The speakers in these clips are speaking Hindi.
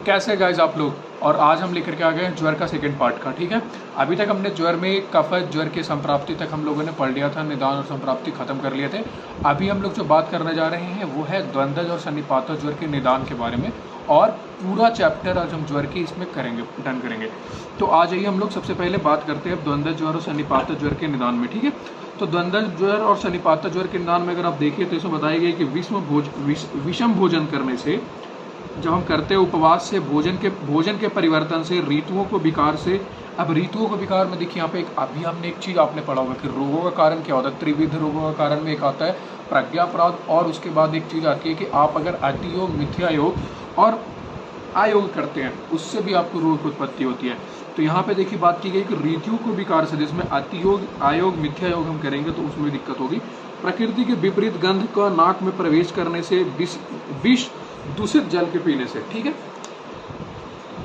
कैसे गाइज आप लोग। और आज हम लेकर के आ गए हैं ज्वर का सेकंड पार्ट का। ठीक है, अभी तक हमने ज्वर में कफज ज्वर के संप्राप्ति तक हम लोगों ने पढ़ लिया था, निदान और संप्राप्ति खत्म कर लिए थे। अभी हम लोग जो बात करने जा रहे हैं वो है द्वंद्वज और सन्निपात ज्वर के निदान के बारे में, और पूरा चैप्टर आज हम ज्वर की इसमें करेंगे, डन करेंगे। तो आ जाइए हम लोग सबसे पहले बात करते हैं द्वंद्वज ज्वर और सन्निपात ज्वर के निदान में। ठीक है, तो द्वंद्वज ज्वर और सन्निपात ज्वर के निदान में अगर आप देखिए तो इसमें बताया गया कि विषम भोजन करने से, जब हम करते हैं उपवास से, भोजन के परिवर्तन से, ऋतुओं को विकार से। अब ऋतुओं को विकार में देखिए यहाँ पे अभी हमने एक चीज़ आपने पढ़ा होगा कि रोगों का कारण क्या होता है। त्रिविध रोगों का कारण में एक आता है प्रज्ञापराध, और उसके बाद एक चीज़ आती है कि आप अगर अतियोग, मिथ्या योग और आयोग करते हैं उससे भी आपको रोग की उत्पत्ति होती है। तो यहाँ पे देखिए बात की गई कि ऋतुओं को विकार से, जिसमें अतियोग, आयोग, मिथ्या योग हम करेंगे तो उसमें दिक्कत होगी। प्रकृति के विपरीत गंध का नाक में प्रवेश करने से, विष दूषित जल के पीने से। ठीक है,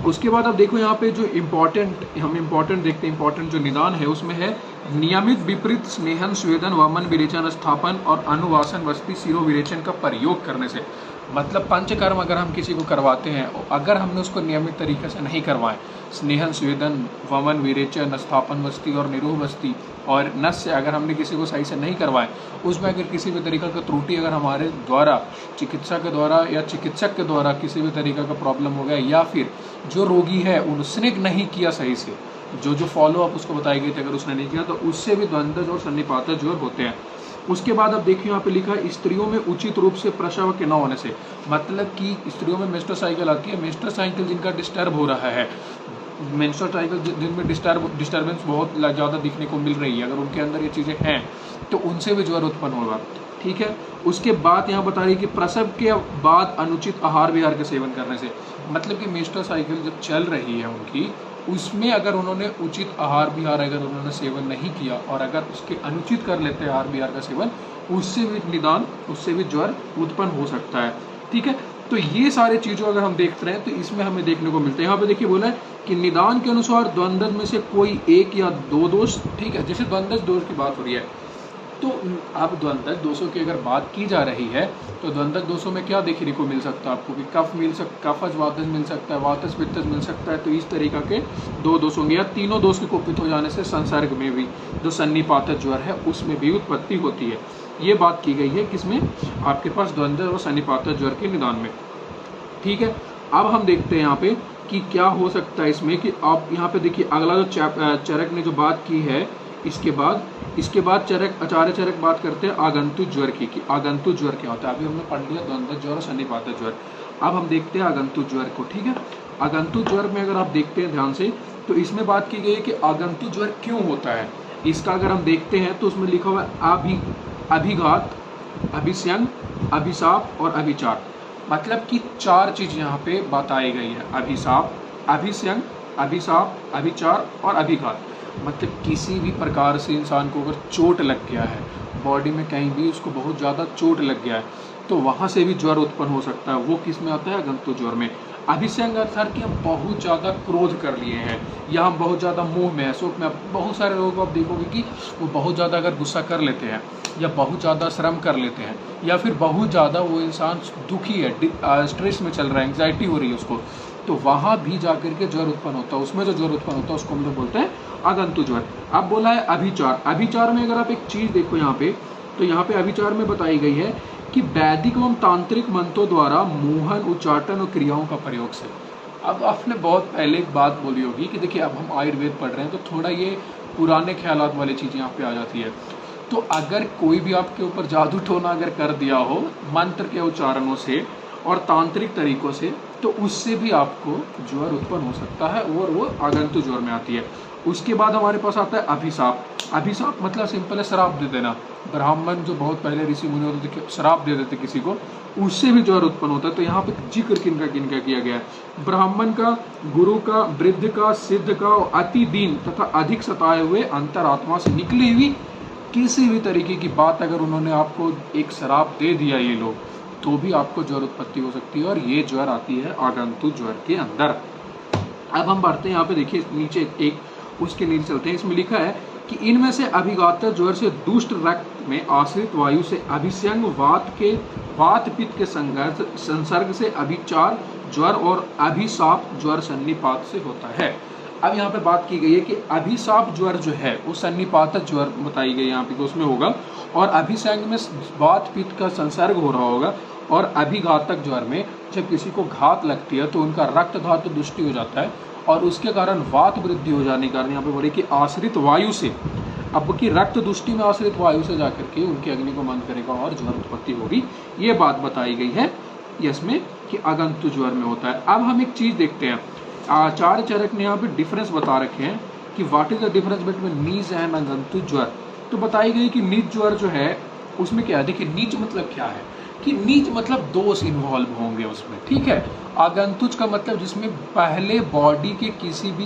उसके बाद आप देखो यहाँ पे जो इम्पोर्टेंट देखते हैं, इम्पोर्टेंट जो निदान है उसमें है नियमित विपरीत स्नेहन, स्वेदन, वमन, विरेचन, स्थापन और अनुवासन, वस्ती, शिरो विरेचन का प्रयोग करने से। मतलब पंचकर्म अगर हम किसी को करवाते हैं, अगर हमने उसको नियमित तरीके से नहीं करवाएं, स्नेहन, स्वेदन, वमन, विरेचन, स्थापन, वस्ती और निरोह वस्ती, और नस्य अगर हमने किसी को सही से नहीं करवाएं, उसमें अगर किसी भी तरीका का त्रुटि अगर हमारे द्वारा, चिकित्सा के द्वारा या चिकित्सक के द्वारा किसी भी तरीका का प्रॉब्लम हो गया, या फिर जो रोगी है उसने नहीं किया सही से, जो फॉलो अप उसको बताई गई थी, अगर उसने नहीं किया तो उससे भी द्वंद्वज और सन्निपात ज्वर होते हैं। उसके बाद अब देखिए यहाँ पे लिखा है स्त्रियों में उचित रूप से प्रसव के न होने से। मतलब कि स्त्रियों में मेंस्ट्रुअल साइकिल आती है, मेंस्ट्रुअल साइकिल जिनका डिस्टर्ब हो रहा है, मेंस्ट्रुअल साइकिल जिनमें डिस्टर्बेंस बहुत ज़्यादा दिखने को मिल रही है, अगर उनके अंदर ये चीज़ें हैं तो उनसे भी ज्वर उत्पन्न होगा। ठीक है, उसके बाद यहाँ बता रही है कि प्रसव के बाद अनुचित आहार विहार के सेवन करने से। मतलब कि मेंस्ट्रुअल साइकिल जब चल रही है उनकी, उसमें अगर उन्होंने उचित आहार विहार अगर उन्होंने सेवन नहीं किया, और अगर उसके अनुचित कर लेते हैं आहार विहार का सेवन, उससे भी निदान, उससे भी ज्वर उत्पन्न हो सकता है। ठीक है, तो ये सारे चीज़ों अगर हम देखते हैं तो इसमें हमें देखने को मिलता है। यहाँ पे देखिए बोला है कि निदान के अनुसार द्वंद्वज में से कोई एक या दो दोष। ठीक है, जैसे द्वंद्वज दोष की बात हो रही है, तो अब द्वंद्वज दोषों की अगर बात की जा रही है तो द्वंद्वज दोषों में क्या देखने को मिल सकता है आपको कि कफज वातज मिल सकता है, वातज पित्तज मिल सकता है। तो इस तरीका के दो दोष होंगे, या तीनों दोष के कुपित हो जाने से संसर्ग में भी जो सन्निपात ज्वर है उसमें भी उत्पत्ति होती है। ये बात की गई है किसमें, आपके पास द्वंद्वज और सन्निपात ज्वर के निदान में। ठीक है, अब हम देखते हैं यहाँ पे कि क्या हो सकता है इसमें, कि आप यहाँ पे देखिए अगला जो चरक ने जो बात की है, इसके बाद आचार्य चरक बात करते हैं आगंतुक ज्वर की, कि आगंतुक ज्वर क्या होता है। अभी हमने पढ़ लिया द्वंद्वज ज्वर और सन्निपात ज्वर, अब हम देखते हैं आगंतुक ज्वर को। ठीक है, आगंतुक ज्वर में अगर आप देखते हैं ध्यान से तो इसमें बात की गई है कि आगंतुक ज्वर क्यों होता है। इसका अगर हम देखते हैं तो उसमें लिखा हुआ है अभिघात, अभिसंग, अभिशाप और अभिचार। मतलब कि चार चीज़ यहाँ पे बताई गई है, अभिशाप, अभिसंग, अभिशाप, अभिचार और अभिघात। मतलब किसी भी प्रकार से इंसान को अगर चोट लग गया है, बॉडी में कहीं भी उसको बहुत ज़्यादा चोट लग गया है, तो वहाँ से भी ज्वर उत्पन्न हो सकता है। वो किस में आता है, आगंतुक ज्वर में। अभिसंग अर्थात कि हम बहुत ज़्यादा क्रोध कर लिए हैं, या हम बहुत ज़्यादा मोह में, शोक में। बहुत सारे लोगों को आप देखोगे कि वो बहुत ज़्यादा अगर गुस्सा कर लेते हैं, या बहुत ज़्यादा श्रम कर लेते हैं, या फिर बहुत ज़्यादा वो इंसान दुखी है, स्ट्रेस में चल रहा है, एंग्जाइटी हो रही है उसको, तो वहाँ भी जाकर के ज्वर उत्पन्न होता है। उसमें जो ज्वर उत्पन्न होता है उसको हम लोग बोलते हैं आगंतुक ज्वर। अब बोला है अभिचार। अभिचार में अगर आप एक चीज़ देखो यहाँ पे, तो यहाँ पे अभिचार में बताई गई है कि वैदिक एवं तांत्रिक मंत्रों द्वारा मोहन, उच्चाटन और क्रियाओं का प्रयोग से। अब आपने बहुत पहले एक बात बोली होगी कि देखिए अब हम आयुर्वेद पढ़ रहे हैं तो थोड़ा ये पुराने ख्यालात वाली चीज़ें यहाँ पे आ जाती है। तो अगर कोई भी आपके ऊपर जादू टोना अगर कर दिया हो मंत्र के उच्चारणों से और तांत्रिक तरीकों से, तो उससे भी आपको ज्वर उत्पन्न हो सकता है, और वो आगंतुक ज्वर में आती है। उसके बाद हमारे पास आता है अभिशाप। अभिशाप मतलब सिंपल है श्राप दे देना। ब्राह्मण जो बहुत पहले ऋषि मुनि होते थे, श्राप दे देते किसी को, उससे भी ज्वर उत्पन्न होता है। तो यहाँ पे जिक्र किनका किया गया है, ब्राह्मण का, गुरु का, वृद्ध का, सिद्ध का, अति दीन तथा अधिक सताए हुए अंतरात्मा से निकली हुई किसी भी तरीके की बात अगर उन्होंने आपको एक श्राप दे दिया ये लोग, तो भी आपको ज्वर उत्पत्ति हो सकती है, और ये ज्वर आती है आगंतुक ज्वर के अंदर। अब हम बढ़ते हैं यहाँ पे, देखिए नीचे एक उसके नीचे चलते हैं। इसमें लिखा है कि इनमें से अभिघात ज्वर से दुष्ट रक्त में आश्रित वायु से अभिसंग वात पित्त के संसर्ग से अभिचार ज्वर और अभिशाप ज्वर सन्निपात से होता है। अब यहाँ पे बात की गई है कि अभिशाप ज्वर जो है वो सन्निपात ज्वर बताई गई यहाँ पे कि उसमें होगा, और अभिसंग में वात पित्त का संसर्ग हो रहा होगा, और अभिघातक ज्वर में जब किसी को घात लगती है तो उनका रक्त धातु दुष्टि हो जाता है और उसके कारण वात वृद्धि हो जाने के कारण यहाँ पे बोले कि आश्रित वायु से, अब की रक्त दुष्टि में आश्रित वायु से जाकर के उनकी अग्नि को मंद करेगा और ज्वर उत्पत्ति होगी। ये बात बताई गई है इसमें कि आगंतु ज्वर में होता है। अब हम एक चीज देखते हैं, आचार्य चरक ने यहाँ पे डिफरेंस बता रखे हैं कि what is the difference between नीज एंड आगंतु ज्वर। तो बताई गई कि नीज ज्वर जो है उसमें क्या है, देखिए नीच मतलब क्या है कि नीच मतलब दोष इन्वॉल्व होंगे उसमें, ठीक है। आगंतुज का मतलब जिसमें पहले बॉडी के किसी भी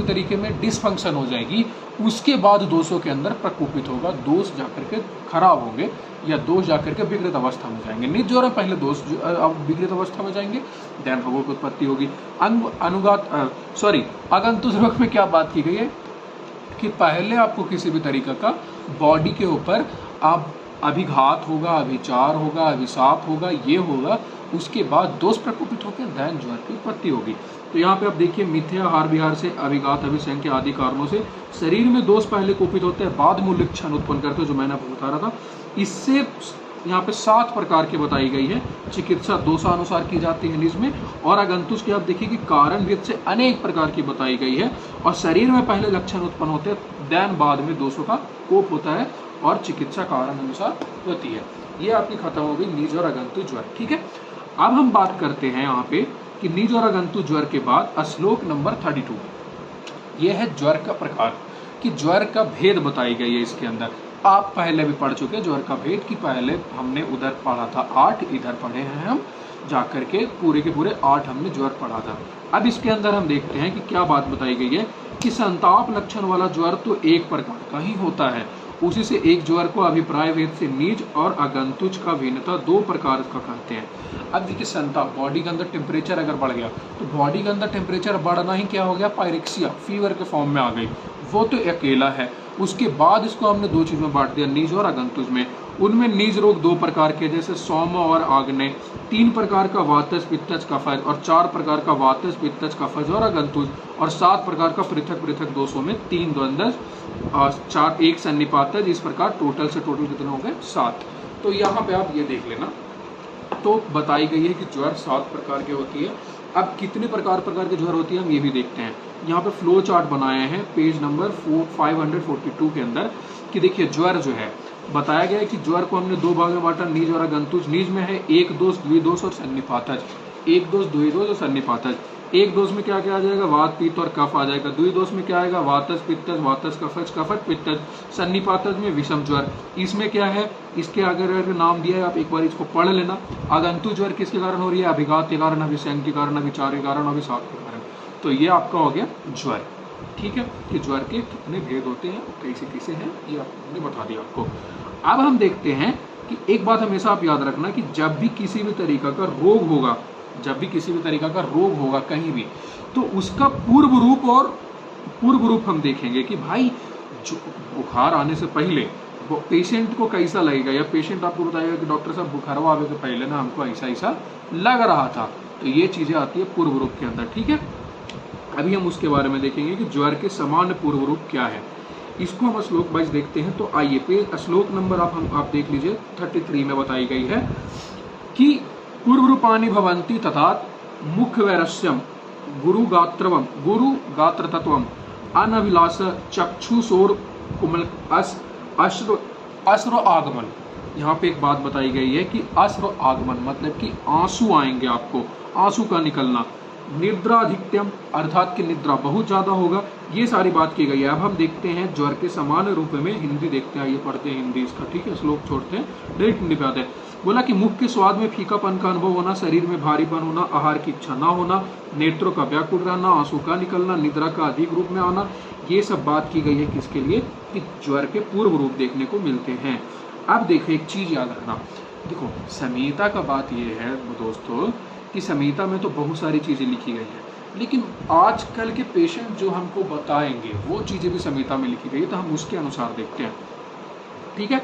तरीके में डिसफंक्शन हो जाएगी, उसके बाद दोषों के अंदर प्रकोपित होगा, दोष जाकर के खराब होंगे या दोष जाकर के विकृत अवस्था में जाएंगे। निज ज्वर पहले दोष विकृत अवस्था में जाएंगे, दैन रोगों की उत्पत्ति होगी। आगंतुज रोग में क्या बात की गई है कि पहले आपको किसी भी तरीके का बॉडी के ऊपर आप अभिघात होगा, अभिचार होगा, अभिशाप होगा, ये होगा, उसके बाद दोष प्रकोपित होकर दैन ज्वर की उत्पत्ति होगी। तो यहाँ पे आप देखिए मिथ्या आहार विहार से, अभिघात, अभिसंख्य आदि कारणों से शरीर में दोष पहले कोपित होते हैं, बाद में लक्षण उत्पन्न करते हैं, जो मैंने आपको बता रहा था। इससे यहाँ पे 7 प्रकार की बताई गई है। चिकित्सा दोषानुसार की जाती है निज में, और आगंतुज की आप देखिए कि कारण भेद से अनेक प्रकार की बताई गई है, और शरीर में पहले लक्षण उत्पन्न होते हैं, दैन बाद में दोषों का कोप होता है और चिकित्सा कारण अनुसार होती है। ये आपकी खत्म हो गई नीज और आगंतु ज्वर, ठीक है। अब हम बात करते हैं यहाँ पे कि नीज और आगंतु ज्वर के बाद श्लोक नंबर 32। ये है ज्वर का प्रकार कि ज्वर का भेद बताई गई है इसके अंदर। आप पहले भी पढ़ चुके ज्वर का भेद की, पहले हमने उधर पढ़ा था 8, इधर पढ़े हैं हम जाकर के पूरे 8 हमने ज्वर पढ़ा था। अब इसके अंदर हम देखते हैं कि क्या बात बताई गई है कि संताप लक्षण वाला ज्वर तो एक प्रकार का ही होता है, उसी से एक ज्वर को अभिप्राय भेद से नीज और आगंतुज का भिन्नता 2 प्रकार का कहते हैं। अब देखिए संताप, बॉडी के अंदर टेम्परेचर अगर बढ़ गया तो बॉडी के अंदर टेम्परेचर बढ़ना ही क्या हो गया, पायरेक्सिया, फीवर के फॉर्म में आ गई, वो तो अकेला है। उसके बाद इसको हमने 2 चीज में बांट दिया, नीज और आगंतुज में। उनमें नीज रोग 2 प्रकार के, जैसे सौम और आग्नेय, 3 प्रकार का वातज पित्तज कफज, और 4 प्रकार का वातज पित्तज कफज और आगंतुज, और 7 प्रकार का पृथक पृथक दोषों में 3 द्वंद्वज और 4 एक सन्निपातज। इस प्रकार टोटल कितने हो गए, 7। तो यहाँ पे आप ये देख लेना, तो बताई गई है कि ज्वर 7 प्रकार के होती है। अब कितने प्रकार के ज्वर होती है हम ये भी देखते हैं। यहाँ पे फ्लो चार्ट बनाए हैं पेज नंबर 542 के अंदर कि देखिए ज्वर जो है बताया गया है कि ज्वर को हमने 2 भाग में बांटा, नीज और आगंतुज। नीज में है एक दोष, द्विदोष और सन्निपातज। एक दोष, द्विदोष और सन्निपातज। एक दोष में क्या आ जाएगा, वात पित्त और कफ आ जाएगा। द्विदोष में क्या आएगा, वातज पित्तज, वातज कफज, कफज पित्तज। सन्निपातज में विषम ज्वर। इसमें क्या है, इसके अगर नाम दिया है, आप एक बार इसको पढ़ लेना। आगंतु ज्वर किसके कारण हो रही है, अभिघात के कारण, अभिसंग के कारण, अभिचार के कारण, अभिशाप के कारण। तो ये आपका हो गया ज्वर, ठीक है, कि ज्वर के कितने भेद होते हैं, कैसे हैं, ये आपने बता दिया आपको। अब हम देखते हैं कि एक बात हमेशा आप याद रखना कि जब भी किसी भी तरीका का रोग होगा, कहीं भी, तो उसका पूर्व रूप हम देखेंगे कि भाई जो बुखार आने से पहले पेशेंट को कैसा लगेगा, या पेशेंट आपको बताएगा कि डॉक्टर साहब बुखार आने से पहले ना हमको ऐसा लग रहा था। तो ये चीजें आती है पूर्व रूप के अंदर, ठीक है। अभी हम उसके बारे में देखेंगे कि ज्वर के सामान्य पूर्व रूप क्या है। इसको हम श्लोक वाइज देखते हैं। तो आइए पेज श्लोक नंबर आप देख लीजिए 33 में बताई गई है कि पूर्व रूपानि भवन्ति तथा मुख्य वैरस्यम गुरु गात्र तत्वम अनभिलाष चक्षुषोर कुमल अश्रु आगमन। यहाँ पे एक बात बताई गई है कि अश्रु आगमन मतलब कि आंसू आएंगे, आपको आंसू का निकलना। निद्राधिक्यम अर्थात कि निद्रा बहुत ज्यादा होगा, ये सारी बात की गई है। अब हम देखते हैं ज्वर के सामान्य रूप में हिंदी देखते हैं, ये पढ़ते हैं हिंदी इसका, ठीक है। श्लोक छोड़ते हैं, डायरेक्ट हिंदी पे आते हैं। बोला कि मुख के स्वाद में फीकापन का अनुभव होना, शरीर में भारीपन होना, आहार की इच्छा ना होना, नेत्रों का व्याकुल रहना, आंसू का निकलना, निद्रा का अधिक रूप में आना, ये सब बात की गई है किसके लिए, कि ज्वर के पूर्व रूप देखने को मिलते हैं। अब देखो एक चीज याद रखना, देखो संहिता का बात ये है दोस्तों कि संहिता में तो बहुत सारी चीजें लिखी गई है, लेकिन आजकल के पेशेंट जो हमको बताएंगे वो चीजें भी संहिता में लिखी गई है, तो हम उसके अनुसार देखते हैं। ठीक है।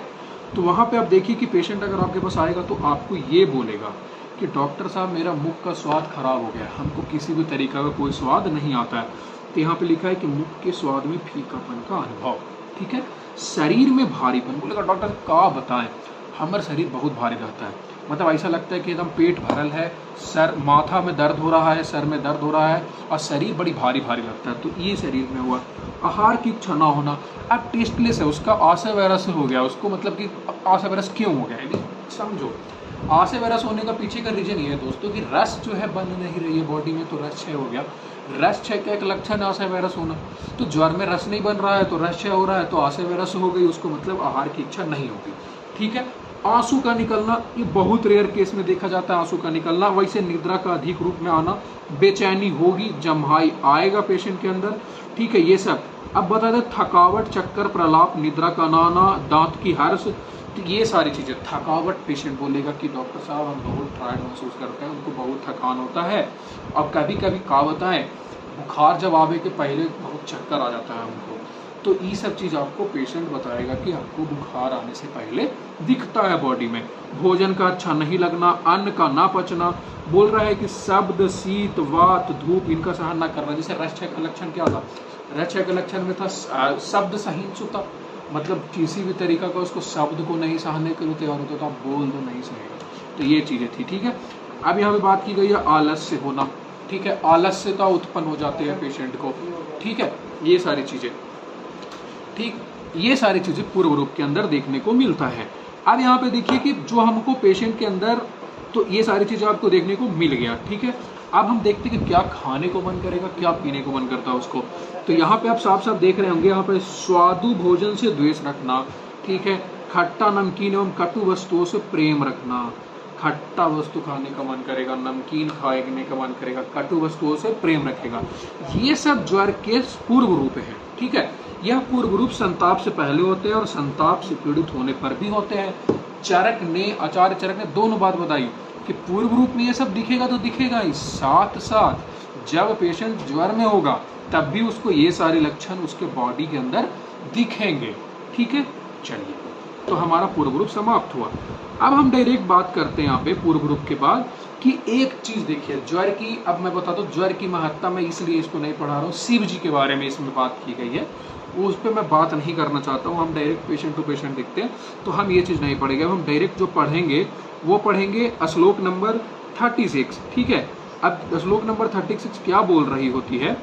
तो वहाँ पे आप देखिए कि पेशेंट अगर आपके पास आएगा तो आपको ये बोलेगा कि डॉक्टर साहब मेरा मुख का स्वाद खराब हो गया है, हमको किसी भी तरीका का कोई स्वाद नहीं आता है। तो यहाँ पे लिखा है कि मुख के स्वाद में फीकापन का अनुभव, ठीक है। शरीर में भारीपन, बोलेगा डॉक्टर क्या बताएं, हमारा शरीर बहुत भारी रहता है, मतलब ऐसा लगता है कि एकदम पेट भरल है, सर माथा में दर्द हो रहा है, सर में दर्द हो रहा है और शरीर बड़ी भारी भारी लगता है। तो ये शरीर में हुआ। आहार की इच्छा ना होना, अब टेस्टलेस है, उसका आशय वायरस हो गया, उसको मतलब कि आशय वायरस क्यों हो गया है समझो। आशय वायरस होने का पीछे का रीजन ये है दोस्तों कि रस जो है बन नहीं रही है बॉडी में, तो रस क्षय हो गया। रस क्षय का एक लक्षण है आशय वायरस होना। तो ज्वर में रस नहीं बन रहा है तो रस क्षय हो रहा है, तो आशय वायरस हो गई, उसको मतलब आहार की इच्छा नहीं होगी, ठीक है। आंसू का निकलना, ये बहुत रेयर केस में देखा जाता है आंसू का निकलना। वैसे निद्रा का अधिक रूप में आना, बेचैनी होगी, जम्हाई आएगा पेशेंट के अंदर, ठीक है, ये सब। अब बता दें थकावट, चक्कर, प्रलाप, निद्रा का ना आना, दांत की हर्ष, तो ये सारी चीज़ें। थकावट, पेशेंट बोलेगा कि डॉक्टर साहब हम बहुत टायर्ड महसूस करते हैं, उनको बहुत थकान होता है और कभी कभी क्या बताएं बुखार जब आवे के पहले बहुत चक्कर आ जाता है हमको। तो ये सब चीज़ आपको पेशेंट बताएगा कि आपको बुखार आने से पहले दिखता है बॉडी में। भोजन का अच्छा नहीं लगना, अन्न का ना पचना, बोल रहा है कि शब्द, शीत, वात, धूप इनका सहन ना करना। जैसे रसक्षय का लक्षण क्या था, रसक्षय के लक्षण में था शब्द सहिष्णुता, मतलब किसी भी तरीका का उसको शब्द को नहीं सहने के लिए तैयार होता था, बोल तो नहीं सहेगा। तो ये चीज़ें थी, ठीक है। अब यहाँ पे बात की गई है आलस्य होना, ठीक है, आलस्यता उत्पन्न हो जाती है पेशेंट को, ठीक है, ये सारी चीज़ें, ठीक, ये सारी चीज़ें पूर्व रूप के अंदर देखने को मिलता है। अब यहाँ पे देखिए कि जो हमको पेशेंट के अंदर, तो ये सारी चीज़ें आपको देखने को मिल गया, ठीक है। अब हम देखते हैं कि क्या खाने को मन करेगा, क्या पीने को मन करता है उसको। तो यहाँ पे आप साफ साफ देख रहे होंगे, यहाँ पे स्वादु भोजन से द्वेष रखना, ठीक है, खट्टा, नमकीन एवं कटु वस्तुओं से प्रेम रखना। खट्टा वस्तु खाने का मन करेगा, नमकीन खाने का मन करेगा, कटु वस्तुओं से प्रेम रखेगा। ये सब ज्वर के पूर्व रूप है, ठीक है। यह पूर्व रूप संताप से पहले होते हैं और संताप से पीड़ित होने पर भी होते हैं। चरक ने, आचार्य चरक ने दोनों बात बताई कि पूर्व रूप में ये सब दिखेगा तो दिखेगा ही, साथ साथ जब पेशेंट ज्वर में होगा तब भी उसको ये सारे लक्षण उसके बॉडी के अंदर दिखेंगे, ठीक है। चलिए, तो हमारा पूर्व रूप समाप्त हुआ। अब हम डायरेक्ट बात करते हैं यहाँ पे पूर्व रूप के बाद कि एक चीज देखिए ज्वर की। अब मैं बताता हूँ ज्वर की महत्ता, मैं इसलिए इसको नहीं पढ़ा रहा हूँ, शिव जी के बारे में इसमें बात की गई है, उस पर मैं बात नहीं करना चाहता हूँ। हम डायरेक्ट पेशेंट टू पेशेंट देखते हैं, तो हम ये चीज़ नहीं पढ़ेंगे। हम डायरेक्ट जो पढ़ेंगे वो पढ़ेंगे श्लोक नंबर 36, ठीक है। अब श्लोक नंबर 36 क्या बोल रही होती है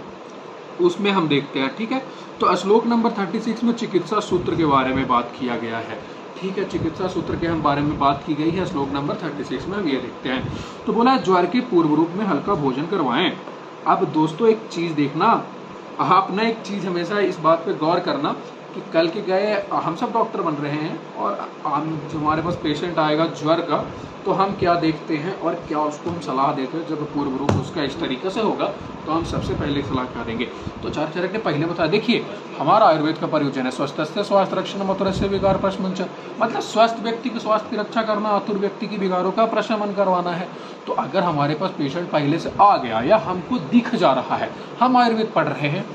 उसमें हम देखते हैं, ठीक है। तो श्लोक नंबर 36 में चिकित्सा सूत्र के बारे में बात किया गया है, ठीक है। चिकित्सा सूत्र के हम बारे में बात की गई है श्लोक नंबर 36 में, हम ये देखते हैं। तो बोला है ज्वर के पूर्व रूप में हल्का भोजन करवाएं। अब दोस्तों एक चीज़ देखना, आप ना एक चीज़ हमेशा इस बात पे गौर करना कि कल के गए हम सब डॉक्टर बन रहे हैं और हम जो हमारे पास पेशेंट आएगा ज्वर का, तो हम क्या देखते हैं और क्या उसको हम सलाह देते हैं। जब पूर्व रूप उसका इस तरीके से होगा तो हम सबसे पहले सलाह क्या देंगे। तो आचार्य चरक ने पहले बताया, देखिए हमारा आयुर्वेद का प्रयोजन है स्वस्थ स्वास्थ्य रक्षण मथुर से विकार प्रशमन, मतलब स्वस्थ व्यक्ति के स्वास्थ्य की रक्षा करना, आतुर व्यक्ति की विकारों का प्रशमन करवाना है। तो अगर हमारे पास पेशेंट पहले से आ गया या हमको दिख जा रहा है, हम आयुर्वेद पढ़ रहे हैं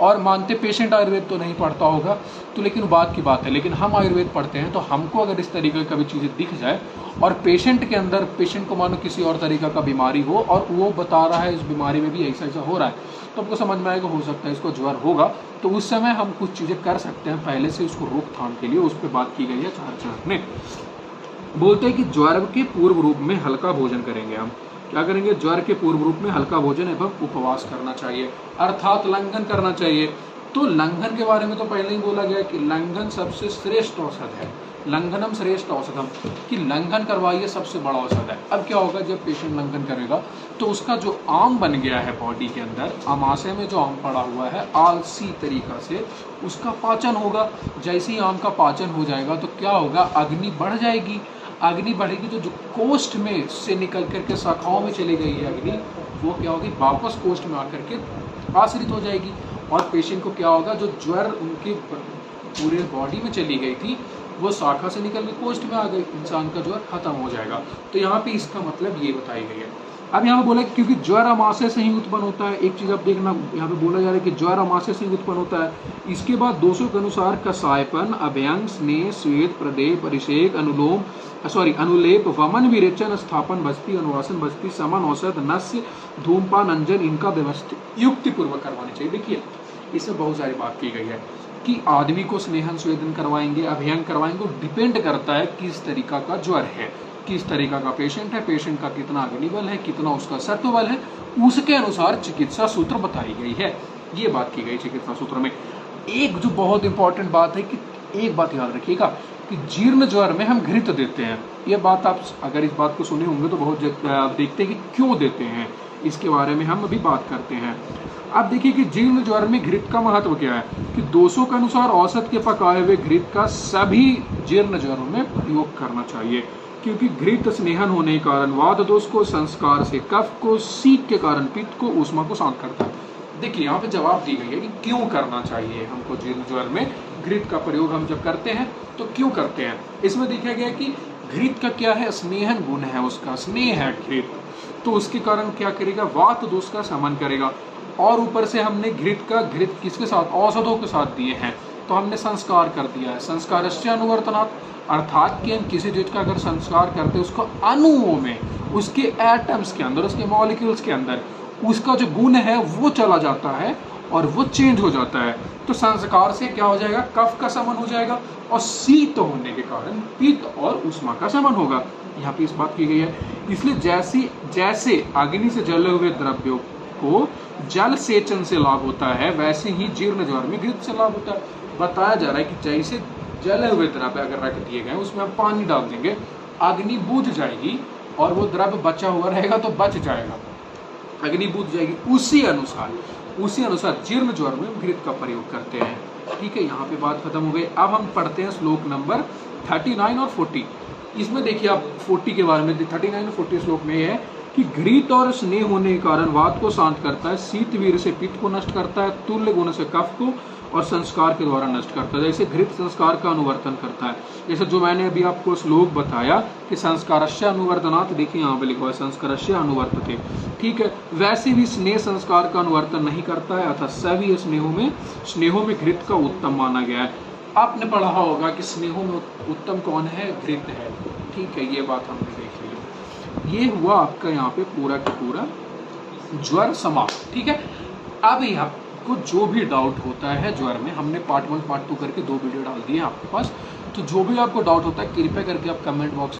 और मानते पेशेंट आयुर्वेद तो नहीं पढ़ता होगा, तो लेकिन बात की बात है, लेकिन हम आयुर्वेद पढ़ते हैं, तो हमको अगर इस तरीके की कभी चीज़ें दिख जाए और पेशेंट के अंदर, पेशेंट को मानो किसी और तरीका का बीमारी हो और वो बता रहा है इस बीमारी में भी ऐसा ऐसा हो रहा है, तो आपको समझ में आएगा हो सकता है इसको ज्वर होगा। तो उस समय हम कुछ चीज़ें कर सकते हैं पहले से उसको रोकथाम के लिए, उस पर बात की गई है आचार्य चरक ने। बोलते हैं कि ज्वर के पूर्व रूप में हल्का भोजन करेंगे। हम क्या करेंगे, ज्वर के पूर्व रूप में हल्का भोजन एवं उपवास करना चाहिए, अर्थात लंघन करना चाहिए। तो लंघन के बारे में तो पहले ही बोला गया कि लंघन सबसे श्रेष्ठ औषध है, लंघनम श्रेष्ठ औषधम, कि लंघन करवाइए सबसे बड़ा औषध है। अब क्या होगा, जब पेशेंट लंघन करेगा तो उसका जो आम बन गया है बॉडी के अंदर, आमाशय में जो आम पड़ा हुआ है, आलसी तरीका से उसका पाचन होगा। जैसे ही आम का पाचन हो जाएगा तो क्या होगा, अग्नि बढ़ जाएगी। अग्नि बढ़ेगी तो जो कोष्ठ में से निकल करके शाखाओं में चली गई है अग्नि, वो क्या होगी, वापस कोष्ठ में आकर के आश्रित हो जाएगी। और पेशेंट को क्या होगा, जो ज्वर उनके पूरे बॉडी में चली गई थी वो शाखा से निकल के कोष्ठ में आ गई, इंसान का ज्वर खत्म हो जाएगा। तो यहाँ पे इसका मतलब ये बताई गई है। अब यहाँ पे बोला कि क्योंकि ज्वर अमाशय से ही उत्पन्न होता है, एक चीज आप देखना, यहाँ पे बोला जा रहा है कि ज्वर अमाशय से ही उत्पन्न होता है। इसके बाद 200 के अनुसार कसायपन, अभ्यंग, स्नेह, श्वेत, प्रदेह, परिषेक, अनुलेप, वमन, विरेचन, स्थापन, बस्ती, अनुवासन, बस्ती, समन, औषध, नस्य, धूमपान, अंजन, इनका व्यवस्थित युक्ति पूर्वक करवानी चाहिए। देखिए इसमें बहुत सारी बात की गई है कि आदमी को स्नेहन स्वेदन करवाएंगे, अभ्यंग करवाएंगे, डिपेंड करता है किस तरीका का ज्वर है, किस तरीका का पेशेंट है, पेशेंट का कितना अग्नि बल है, कितना उसका सत्व बल है, उसके अनुसार चिकित्सा सूत्र बताई गई है। ये बात की गई चिकित्सा सूत्र में। एक जो बहुत इंपॉर्टेंट बात है कि एक बात याद रखिएगा कि जीर्ण ज्वर में हम घृत देते हैं। ये बात आप अगर इस बात को सुने होंगे तो बहुत देखते हैं कि क्यों देते हैं, इसके बारे में हम अभी बात करते हैं। अब देखिए कि जीर्ण ज्वर में घृत का महत्व क्या है कि 200 के अनुसार औसत के पकाए हुए घृत का सभी जीर्ण ज्वरों में प्रयोग करना चाहिए, क्योंकि घृत स्नेहन होने के कारण वात दोष को, संस्कार से कफ को, सीक के कारण पित्त को, ऊष्मा को शांत करता है। देखिए यहाँ पे जवाब दी गई है कि क्यों करना चाहिए हमको जीर्ण ज्वर में घृत का प्रयोग हम जब करते हैं तो क्यों करते हैं। इसमें देखा गया कि घृत का क्या है, स्नेहन गुण है, उसका स्नेह है घृत, तो उसके कारण क्या करेगा, वात दोष का शमन करेगा। और ऊपर से हमने घृत किसके साथ, औषधों के साथ दिए हैं, तो हमने संस्कार कर दिया है। संस्कारस्य अनुवर्तनात्, अर्थात कि हम किसी चीज का अगर संस्कार करते हैं उसको अणुओं में, उसके एटम्स के अंदर, उसके मॉलिक्यूल्स के अंदर उसका जो गुण है वो चला जाता है और वो चेंज हो जाता है। तो संस्कार से क्या हो जाएगा, कफ का शमन हो जाएगा, और शीत होने के कारण पित्त और ऊष्मा का शमन होगा। यहाँ पे इस बात की गई है। इसलिए जैसे अग्नि से जले हुए द्रव्यों को जल सेचन से लाभ होता है, वैसे ही जीर्ण ज्वर में घृत से लाभ होता है। बताया जा रहा है कि जैसे जले हुए द्रव्य अगर रख दिए गए, उसमें हम पानी डाल देंगे, अग्नि बुझ जाएगी और वो द्रव्य बचा हुआ रहेगा तो बच जाएगा, अग्नि बुझ जाएगी। उसी अनुसार जीर्ण ज्वर में घृत का प्रयोग करते हैं। ठीक है, यहाँ पे बात खत्म हो गई। अब हम पढ़ते हैं श्लोक नंबर 39 और 40। इसमें देखिए आप 40 के बारे में, 39 और 40 श्लोक में है कि घृत और स्नेह होने के कारण वात को शांत करता है, शीत वीर से पित्त को नष्ट करता है, तुल्य गुण से कफ को और संस्कार के द्वारा नष्ट करता है। जैसे घृत संस्कार का अनुवर्तन करता है, जैसे जो मैंने अभी आपको श्लोक बताया कि संस्कारस्य अनुवर्तनात्, देखिए यहाँ पे लिखा हुआ है संस्कारस्य अनुवर्तते। ठीक है, वैसे भी स्नेह संस्कार का अनुवर्तन नहीं करता है, अतः सभी स्नेहों में घृत का उत्तम माना गया है। आपने पढ़ा होगा कि स्नेहों में उत्तम कौन है, घृत है। ठीक है, ये बात हमने देख ली। ये हुआ आपका यहाँ पे पूरा का पूरा ज्वर समाप्त। ठीक है, अब आपको जो भी डाउट होता है ज्वर में, हमने पार्ट 1 पार्ट 2 करके 2 वीडियो डाल दिए आपके पास, तो जो भी आपको डाउट होता है कृपया करके आप कमेंट बॉक्स